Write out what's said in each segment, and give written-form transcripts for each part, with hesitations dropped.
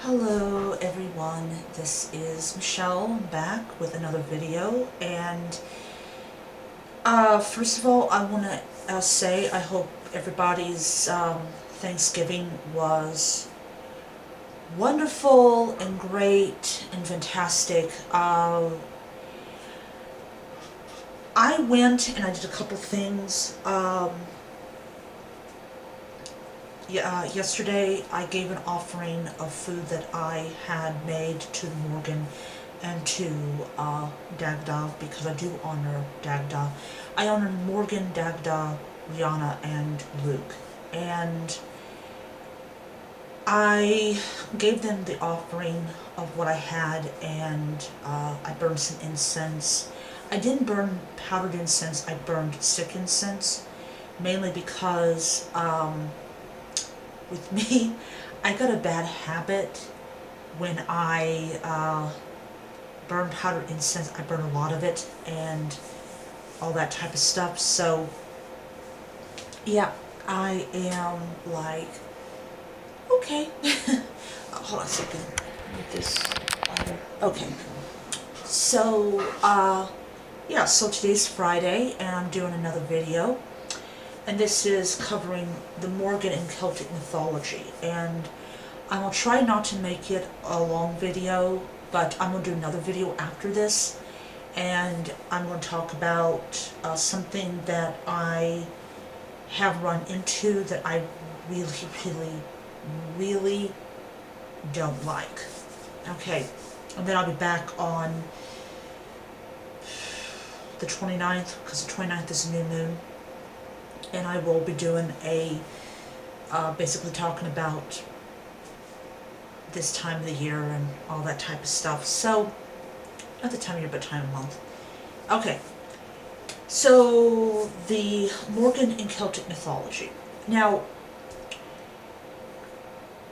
Hello everyone, this is Michelle back with another video, and first of all I want to say I hope everybody's Thanksgiving was wonderful and great and fantastic. I went and I did a couple things. Yesterday I gave an offering of food that I had made to Morgan and to Dagda, because I do honor Dagda. I honor Morgan, Dagda, Rihanna, and Luke. And I gave them the offering of what I had, and I burned some incense. I didn't burn powdered incense, I burned stick incense, mainly because with me, I got a bad habit when I burn powdered incense. I burn a lot of it and all that type of stuff. So yeah, I am like, okay. Hold on a second. With this lighter. Okay. So yeah, so today's Friday and I'm doing another video. And this is covering the Morrigan and Celtic mythology. And I will try not to make it a long video, but I'm going to do another video after this. And I'm going to talk about something that I have run into that I really don't like. Okay, and then I'll be back on the 29th, because the 29th is a new moon. And I will be doing a, basically talking about this time of the year and all that type of stuff. So, not the time of year, but time of month. Okay, so the Morrigan and Celtic mythology. Now,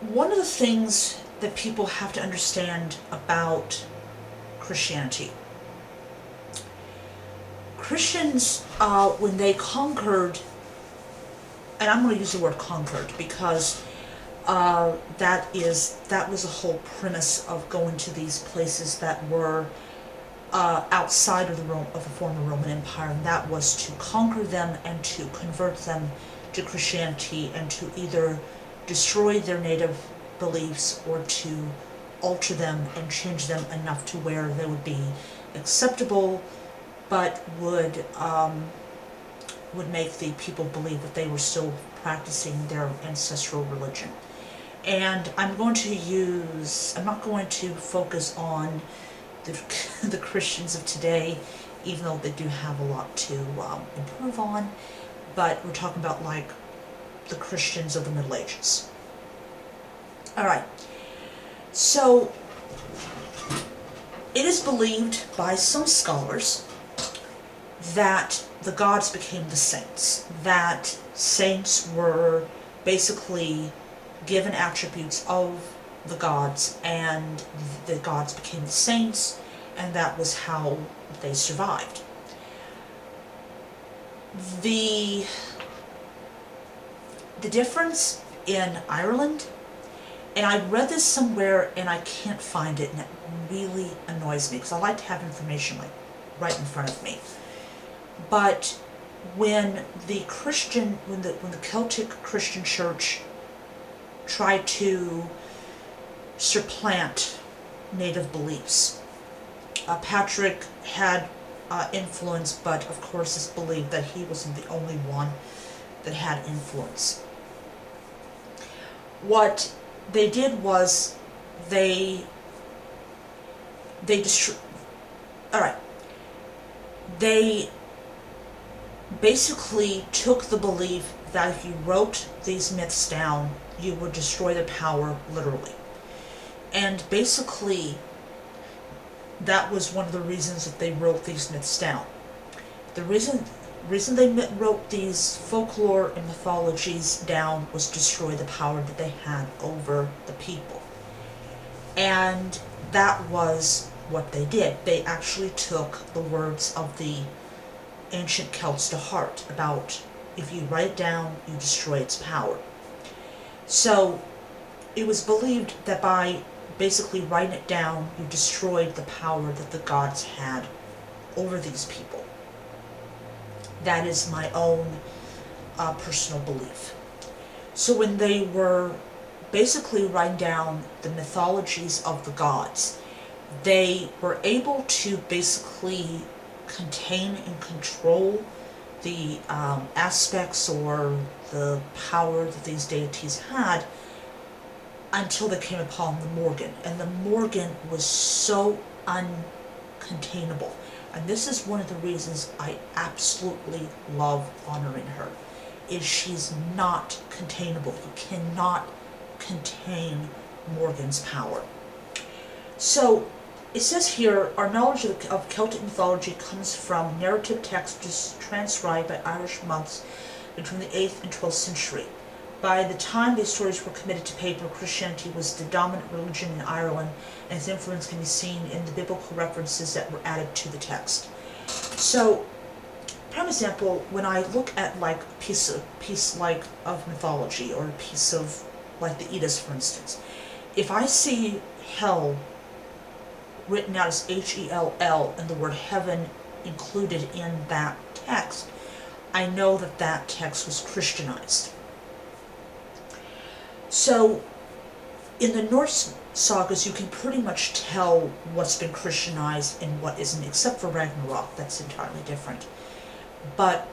one of the things that people have to understand about Christianity. Christians, when they conquered, and I'm going to use the word conquered because that was the whole premise of going to these places that were outside of the former Roman Empire, and that was to conquer them and to convert them to Christianity and to either destroy their native beliefs or to alter them and change them enough to where they would be acceptable, but would make the people believe that they were still practicing their ancestral religion. And I'm not going to focus on the Christians of today, even though they do have a lot to improve on, but we're talking about like the Christians of the Middle Ages. Alright, so it is believed by some scholars that the gods became the saints, that saints were basically given attributes of the gods, and the gods became the saints, and that was how they survived. The difference in Ireland, and I read this somewhere and I can't find it, and it really annoys me because I like to have information like right in front of me. But when the Celtic Christian Church tried to supplant native beliefs, Patrick had influence, but of course it's believed that he wasn't the only one that had influence. What they did was they basically took the belief that if you wrote these myths down, you would destroy their power literally. And basically, that was one of the reasons that they wrote these myths down. The reason they wrote these folklore and mythologies down was to destroy the power that they had over the people. And that was what they did. They actually took the words of the ancient Celts to heart about if you write it down, you destroy its power. So it was believed that by basically writing it down, you destroyed the power that the gods had over these people. That is my own personal belief. So when they were basically writing down the mythologies of the gods, they were able to basically contain and control the aspects or the power that these deities had until they came upon the Morrigan. And the Morrigan was so uncontainable. And this is one of the reasons I absolutely love honoring her, is she's not containable. You cannot contain Morrigan's power. So it says here, our knowledge of Celtic mythology comes from narrative texts transcribed by Irish monks between the 8th and 12th century. By the time these stories were committed to paper, Christianity was the dominant religion in Ireland, and its influence can be seen in the biblical references that were added to the text. So, prime example, when I look at like a piece like of mythology, or a piece of like the Eddas, for instance, if I see hell written out as H-E-L-L and the word heaven included in that text, I know that that text was Christianized. So, in the Norse sagas, you can pretty much tell what's been Christianized and what isn't, except for Ragnarok. That's entirely different. But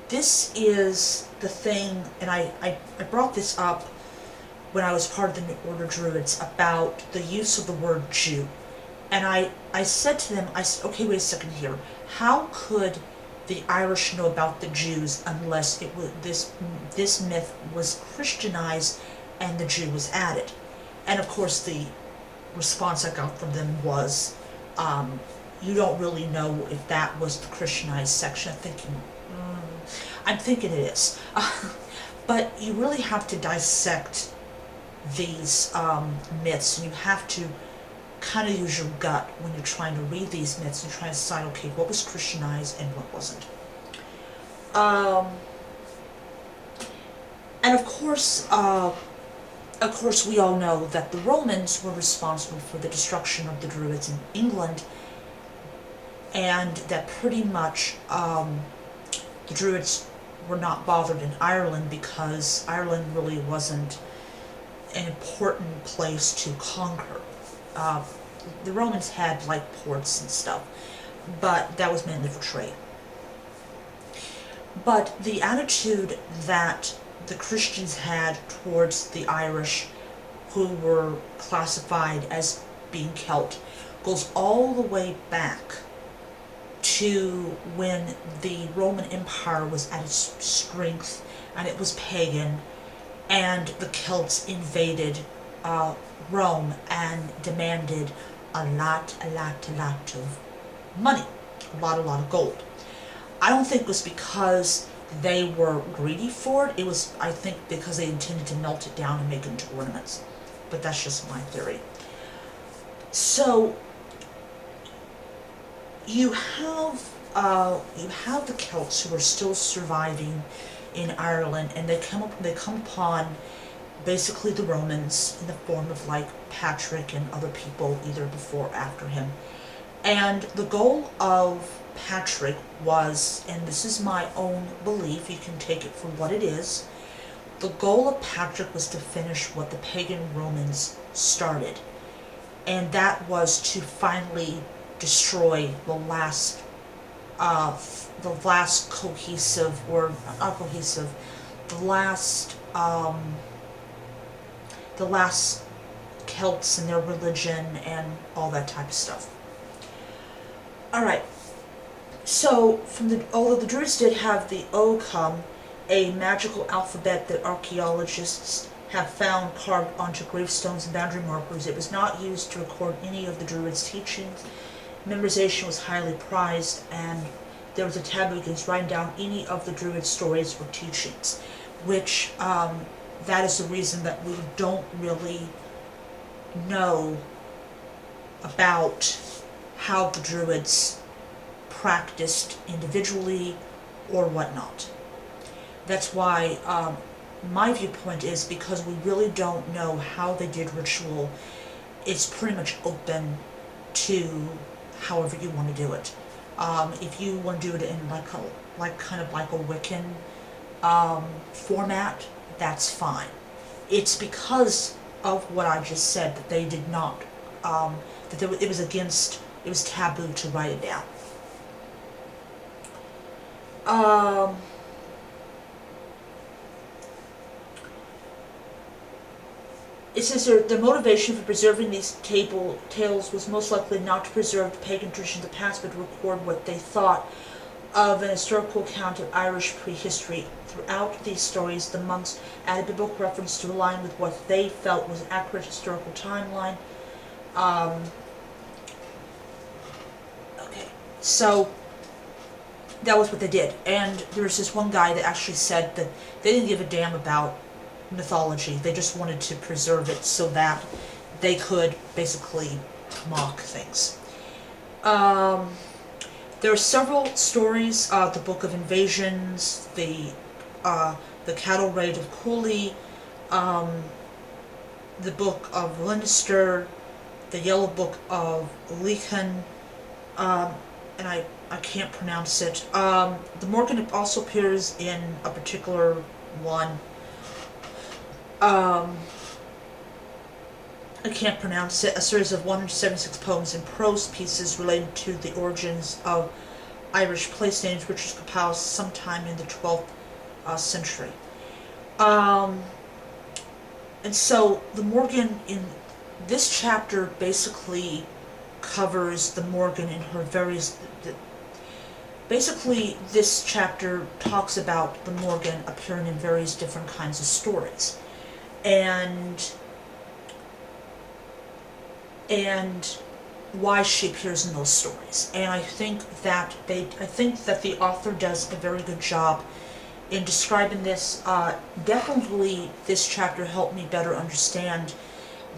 this is the thing, and I brought this up when I was part of the New Order Druids about the use of the word Jew. And I said to them, I said, okay, wait a second here. How could the Irish know about the Jews unless it was this myth was Christianized and the Jew was added? And of course the response I got from them was, you don't really know if that was the Christianized section. I'm thinking it is. But you really have to dissect these myths, and you have to kind of use your gut when you're trying to read these myths and try to decide, okay, what was Christianized and what wasn't. And of course, we all know that the Romans were responsible for the destruction of the Druids in England, and that pretty much the Druids were not bothered in Ireland because Ireland really wasn't an important place to conquer. The Romans had like ports and stuff, but that was mainly for trade. But the attitude that the Christians had towards the Irish, who were classified as being Celt, goes all the way back to when the Roman Empire was at its strength and it was pagan, and the Celts invaded Rome and demanded a lot of money, a lot of gold. I don't think it was because they were greedy for it. It was, I think, because they intended to melt it down and make it into ornaments. But that's just my theory. So you have the Celts who are still surviving in Ireland, and they come upon basically the Romans in the form of like Patrick and other people either before or after him. And the goal of Patrick was, and this is my own belief, you can take it for what it is, the goal of Patrick was to finish what the pagan Romans started. And that was to finally destroy the last cohesive, or not cohesive, the last Celts and their religion and all that type of stuff. Alright, so although the Druids did have the Ogham, a magical alphabet that archaeologists have found carved onto gravestones and boundary markers, it was not used to record any of the Druids' teachings. Memorization was highly prized, and there was a taboo against writing down any of the Druid stories or teachings, which that is the reason that we don't really know about how the Druids practiced individually or whatnot. That's why my viewpoint is, because we really don't know how they did ritual, it's pretty much open to however you want to do it. If you want to do it in kind of like a Wiccan format, that's fine. It's because of what I just said that they did not, it was taboo to write it down. It says the motivation for preserving these tales was most likely not to preserve the pagan traditions of the past, but to record what they thought of an historical account of Irish prehistory. Throughout these stories, the monks added biblical reference to align with what they felt was an accurate historical timeline. Okay, so that was what they did. And there was this one guy that actually said that they didn't give a damn about mythology. They just wanted to preserve it so that they could basically mock things. There are several stories, the Book of Invasions, the Cattle Raid of Cooley, the Book of Leinster, the Yellow Book of Lecan, and I can't pronounce it. The Morrigan also appears in a particular one. I can't pronounce it, a series of 176 poems and prose pieces related to the origins of Irish place names, which was compiled sometime in the 12th century. And so the Morrigan in this chapter basically covers the Morrigan in her various... Basically, this chapter talks about the Morrigan appearing in various different kinds of stories. And why she appears in those stories. And I think that the author does a very good job in describing this. Definitely this chapter helped me better understand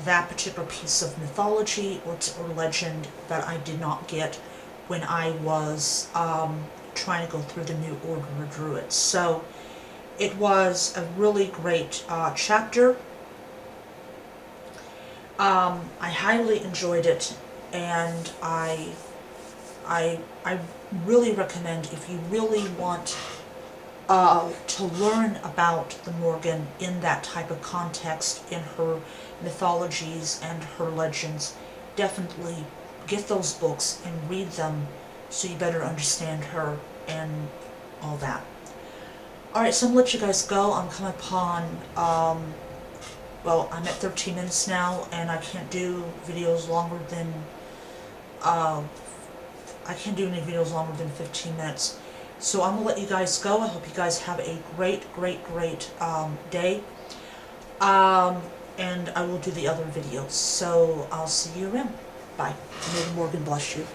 that particular piece of mythology or legend that I did not get when I was trying to go through the New Order of Druids. So it was a really great chapter. I highly enjoyed it, and I really recommend, if you really want to learn about the Morrigan in that type of context, in her mythologies and her legends, definitely get those books and read them so you better understand her and all that. Alright, so I'm going to let you guys go. I'm coming upon, well, I'm at 13 minutes now, and I can't do videos longer than, I can't do any videos longer than 15 minutes. So I'm going to let you guys go. I hope you guys have a great day. And I will do the other videos. So I'll see you around. Bye. May the Morrigan bless you.